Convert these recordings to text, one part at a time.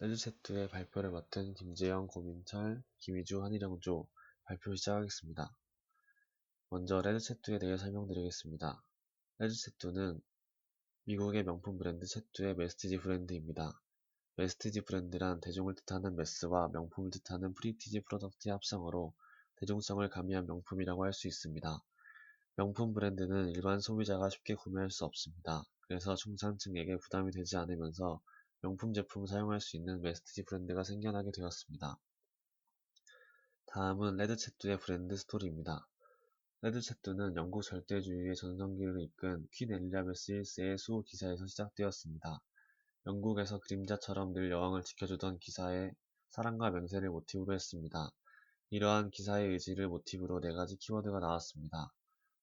레드체트의 발표를 맡은 김재영, 고민철, 김희주, 한일영조 발표 시작하겠습니다. 먼저 레드체트에 대해 설명드리겠습니다. 레드체트는 미국의 명품 브랜드 체트의 메스티지 브랜드입니다. 메스티지 브랜드란 대중을 뜻하는 메스와 명품을 뜻하는 프리티지 프로덕트의 합성어로 대중성을 가미한 명품이라고 할 수 있습니다. 명품 브랜드는 일반 소비자가 쉽게 구매할 수 없습니다. 그래서 중산층에게 부담이 되지 않으면서 명품 제품을 사용할 수 있는 메스티지 브랜드가 생겨나게 되었습니다. 다음은 레드체뚜의 브랜드 스토리입니다. 레드체뚜는 영국 절대주의의 전성기를 이끈 퀸 엘리자베스 1세의 수호 기사에서 시작되었습니다. 영국에서 그림자처럼 늘 여왕을 지켜주던 기사의 사랑과 명세를 모티브로 했습니다. 이러한 기사의 의지를 모티브로 4가지 키워드가 나왔습니다.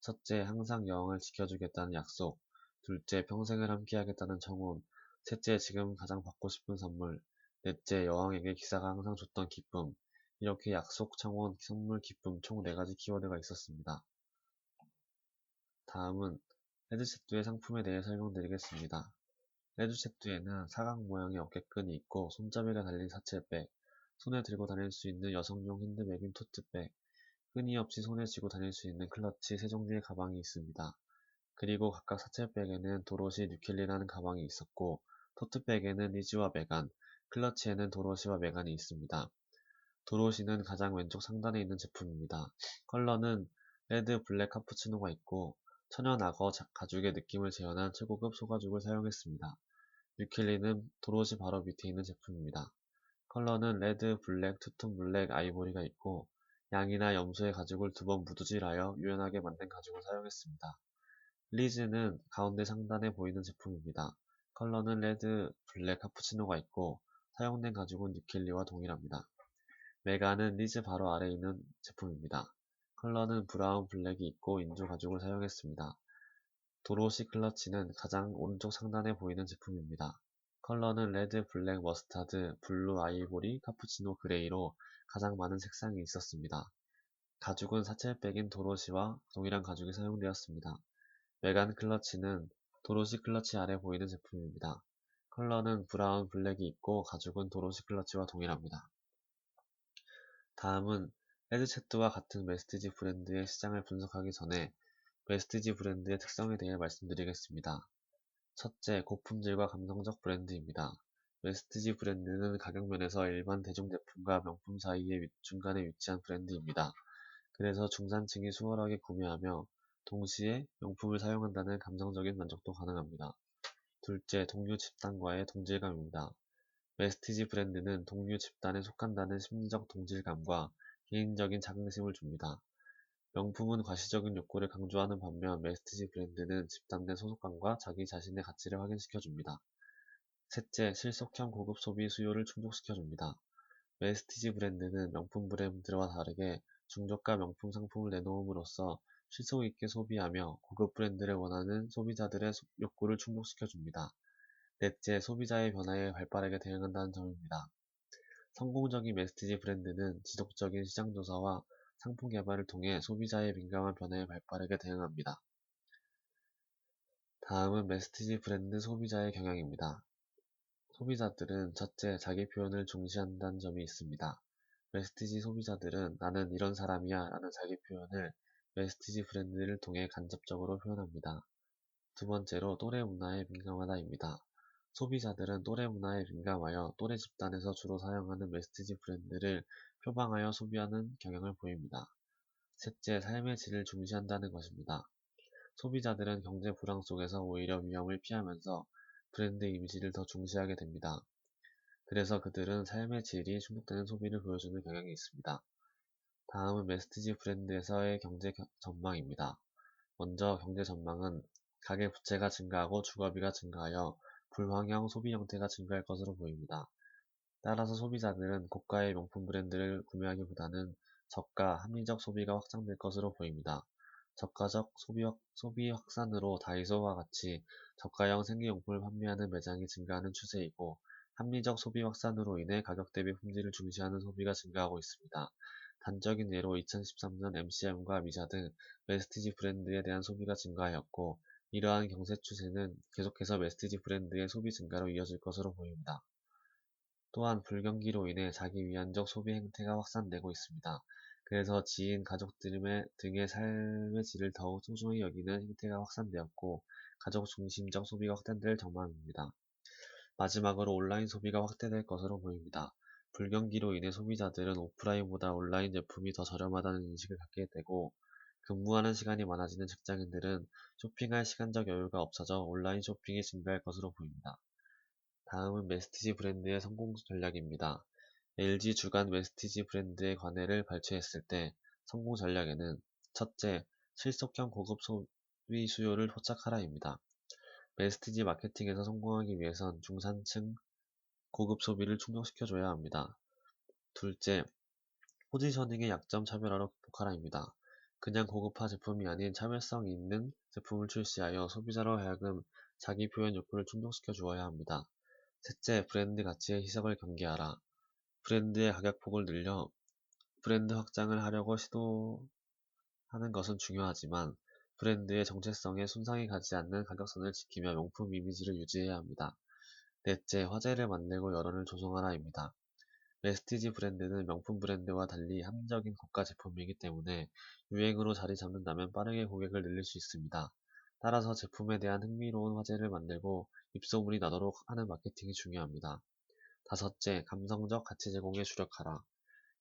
첫째, 항상 여왕을 지켜주겠다는 약속. 둘째, 평생을 함께하겠다는 청혼. 셋째, 지금 가장 받고 싶은 선물. 넷째, 여왕에게 기사가 항상 줬던 기쁨. 이렇게 약속, 청혼, 선물, 기쁨 총 4가지 키워드가 있었습니다. 다음은 레드체뚜의 상품에 대해 설명드리겠습니다. 레드체뚜에는 사각 모양의 어깨끈이 있고 손잡이가 달린 사채백, 손에 들고 다닐 수 있는 여성용 핸드백인 토트백, 끈이 없이 손에 쥐고 다닐 수 있는 클러치 3종류의 가방이 있습니다. 그리고 각각 사채백에는 도로시 뉴켈리라는 가방이 있었고 토트백에는 리즈와 메간, 클러치에는 도로시와 메간이 있습니다. 도로시는 가장 왼쪽 상단에 있는 제품입니다. 컬러는 레드, 블랙 카푸치노가 있고 천연 악어 가죽의 느낌을 재현한 최고급 소가죽을 사용했습니다. 뉴켈리는 도로시 바로 밑에 있는 제품입니다. 컬러는 레드, 블랙, 투톤 블랙, 아이보리가 있고 양이나 염소의 가죽을 2번 무두질하여 유연하게 만든 가죽을 사용했습니다. 리즈는 가운데 상단에 보이는 제품입니다. 컬러는 레드, 블랙, 카푸치노가 있고 사용된 가죽은 뉴켈리와 동일합니다. 메가는 리즈 바로 아래에 있는 제품입니다. 컬러는 브라운, 블랙이 있고 인조 가죽을 사용했습니다. 도로시 클러치는 가장 오른쪽 상단에 보이는 제품입니다. 컬러는 레드, 블랙, 머스타드, 블루, 아이보리, 카푸치노, 그레이로 가장 많은 색상이 있었습니다. 가죽은 사채백인 도로시와 동일한 가죽이 사용되었습니다. 메간 클러치는 도로시 클러치 아래 보이는 제품입니다. 컬러는 브라운, 블랙이 있고 가죽은 도로시 클러치와 동일합니다. 다음은 헤드셋과 같은 메스티지 브랜드의 시장을 분석하기 전에 메스티지 브랜드의 특성에 대해 말씀드리겠습니다. 첫째, 고품질과 감성적 브랜드입니다. 메스티지 브랜드는 가격면에서 일반 대중제품과 명품 사이의 중간에 위치한 브랜드입니다. 그래서 중산층이 수월하게 구매하며 동시에 명품을 사용한다는 감성적인 만족도 가능합니다. 둘째, 동료 집단과의 동질감입니다. 메스티지 브랜드는 동료 집단에 속한다는 심리적 동질감과 개인적인 자긍심을 줍니다. 명품은 과시적인 욕구를 강조하는 반면 메스티지 브랜드는 집단 내 소속감과 자기 자신의 가치를 확인시켜줍니다. 셋째, 실속형 고급 소비 수요를 충족시켜줍니다. 메스티지 브랜드는 명품 브랜드와 다르게 중저가 명품 상품을 내놓음으로써 실속 있게 소비하며 고급 브랜드를 원하는 소비자들의 욕구를 충족시켜줍니다. 넷째, 소비자의 변화에 발빠르게 대응한다는 점입니다. 성공적인 메스티지 브랜드는 지속적인 시장 조사와 상품 개발을 통해 소비자의 민감한 변화에 발빠르게 대응합니다. 다음은 메스티지 브랜드 소비자의 경향입니다. 소비자들은 첫째, 자기 표현을 중시한다는 점이 있습니다. 메스티지 소비자들은 나는 이런 사람이야 라는 자기 표현을 메스티지 브랜드를 통해 간접적으로 표현합니다. 두 번째로 또래 문화에 민감하다입니다. 소비자들은 또래 문화에 민감하여 또래 집단에서 주로 사용하는 메스티지 브랜드를 표방하여 소비하는 경향을 보입니다. 셋째, 삶의 질을 중시한다는 것입니다. 소비자들은 경제 불황 속에서 오히려 위험을 피하면서 브랜드 이미지를 더 중시하게 됩니다. 그래서 그들은 삶의 질이 충족되는 소비를 보여주는 경향이 있습니다. 다음은 메스티지 브랜드에서의 경제 전망입니다. 먼저 경제 전망은 가계 부채가 증가하고 주거비가 증가하여 불황형 소비 형태가 증가할 것으로 보입니다. 따라서 소비자들은 고가의 명품 브랜드를 구매하기보다는 저가, 합리적 소비가 확장될 것으로 보입니다. 저가적 소비 확산으로 다이소와 같이 저가형 생리용품을 판매하는 매장이 증가하는 추세이고 합리적 소비 확산으로 인해 가격 대비 품질을 중시하는 소비가 증가하고 있습니다. 단적인 예로 2013년 MCM과 미자 등 메스티지 브랜드에 대한 소비가 증가하였고 이러한 경세 추세는 계속해서 메스티지 브랜드의 소비 증가로 이어질 것으로 보입니다. 또한 불경기로 인해 자기 위안적 소비 행태가 확산되고 있습니다. 그래서 지인, 가족 등의 삶의 질을 더욱 소중히 여기는 행태가 확산되었고 가족 중심적 소비가 확대될 전망입니다. 마지막으로 온라인 소비가 확대될 것으로 보입니다. 불경기로 인해 소비자들은 오프라인보다 온라인 제품이 더 저렴하다는 인식을 갖게 되고 근무하는 시간이 많아지는 직장인들은 쇼핑할 시간적 여유가 없어져 온라인 쇼핑이 증가할 것으로 보입니다. 다음은 메스티지 브랜드의 성공 전략입니다. LG 주간 메스티지 브랜드의 관해를 발췌했을 때 성공 전략에는 첫째, 실속형 고급 소비 수요를 포착하라입니다. 메스티지 마케팅에서 성공하기 위해선 중산층 고급 소비를 충족시켜줘야 합니다. 둘째, 포지셔닝의 약점 차별화로 극복하라입니다. 그냥 고급화 제품이 아닌 차별성 있는 제품을 출시하여 소비자로 하여금 자기 표현 욕구를 충족시켜 주어야 합니다. 셋째, 브랜드 가치의 희석을 경계하라. 브랜드의 가격폭을 늘려 브랜드 확장을 하려고 시도하는 것은 중요하지만 브랜드의 정체성에 손상이 가지 않는 가격선을 지키며 명품 이미지를 유지해야 합니다. 넷째, 화제를 만들고 여론을 조성하라입니다. 메스티지 브랜드는 명품 브랜드와 달리 합리적인 고가 제품이기 때문에 유행으로 자리 잡는다면 빠르게 고객을 늘릴 수 있습니다. 따라서 제품에 대한 흥미로운 화제를 만들고 입소문이 나도록 하는 마케팅이 중요합니다. 다섯째, 감성적 가치 제공에 주력하라.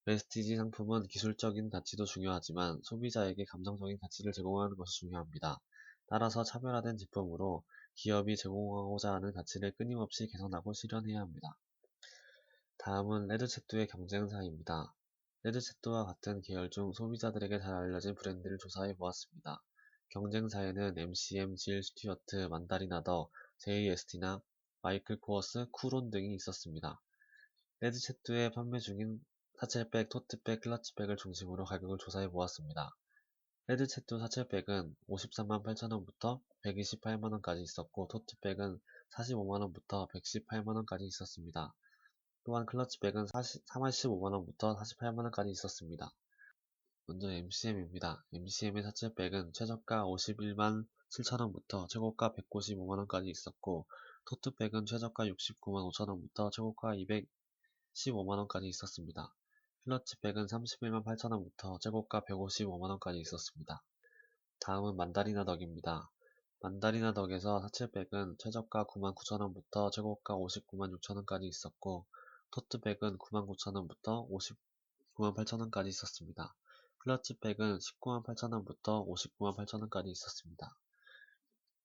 메스티지 상품은 기술적인 가치도 중요하지만 소비자에게 감성적인 가치를 제공하는 것이 중요합니다. 따라서 차별화된 제품으로 기업이 제공하고자 하는 가치를 끊임없이 개선하고 실현해야 합니다. 다음은 레드채뚜의 경쟁사입니다. 레드채뚜와 같은 계열 중 소비자들에게 잘 알려진 브랜드를 조사해 보았습니다. 경쟁사에는 MCM, 질 스튜어트, 만다리나더, JST나 마이클 코어스, 쿠론 등이 있었습니다. 레드채뚜의 판매 중인 사첼백, 토트백, 클러치백을 중심으로 가격을 조사해 보았습니다. 레드채뚜 사첼백은 53만 8천원부터 128만원까지 있었고 토트백은 45만원부터 118만원까지 있었습니다. 또한 클러치백은 45만원부터 48만원까지 있었습니다. 먼저 MCM입니다. MCM의 사채백은 최저가 51만 7천원부터 최고가 195만원까지 있었고 토트백은 최저가 69만 5천원부터 최고가 215만원까지 있었습니다. 클러치백은 31만 8천원부터 최고가 155만원까지 있었습니다. 다음은 만다리나 덕입니다. 만다리나 덕에서 사칠백은 최저가 9만 9천원부터 최고가 59만 6천원까지 있었고 토트백은 9만 9천원부터 59만 8천원까지 있었습니다. 클러치백은 19만 8천원부터 59만 8천원까지 있었습니다.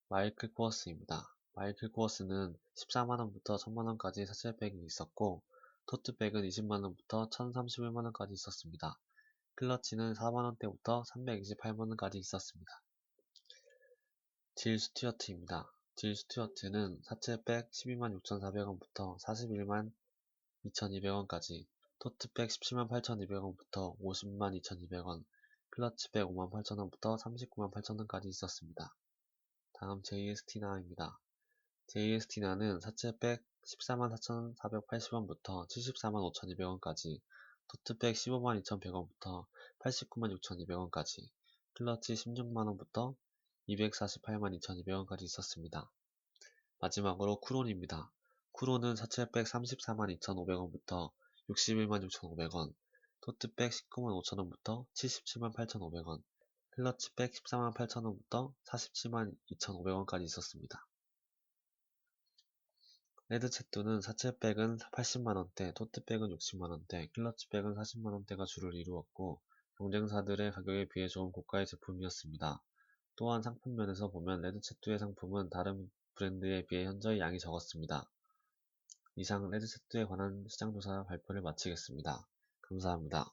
마이클 코어스입니다. 마이클 코어스는 14만원부터 1000만원까지 사칠백이 있었고 토트백은 20만원부터 1031만원까지 있었습니다. 클러치는 4만원대부터 328만원까지 있었습니다. 질 스튜어트입니다. 질 스튜어트는 사채백 12만 6,400원부터 41만 2,200원까지, 토트백 17만 8,200원부터 50만 2,200원, 클러치백 5만 8천원부터 39만 8천원까지 있었습니다. 다음 JST나입니다. JST나는 사채백 14만 4,480원부터 74만 5,200원까지, 토트백 15만 2,100원부터 89만 6,200원까지, 클러치 16만원부터 248만 2,200원까지 있었습니다. 마지막으로 쿠론입니다. 쿠론은 사채백 34만 2,500원부터 61만 6,500원, 토트백 19만 5천원부터 77만 8,500원, 클러치백 14만 8천원부터 47만 2,500원까지 있었습니다. 레드채뚜는 사채백은 80만원대, 토트백은 60만원대, 클러치백은 40만원대가 주를 이루었고 경쟁사들의 가격에 비해 조금 고가의 제품이었습니다. 또한 상품면에서 보면 레드채뚜의 상품은 다른 브랜드에 비해 현저히 양이 적었습니다. 이상 레드채뚜에 관한 시장조사 발표를 마치겠습니다. 감사합니다.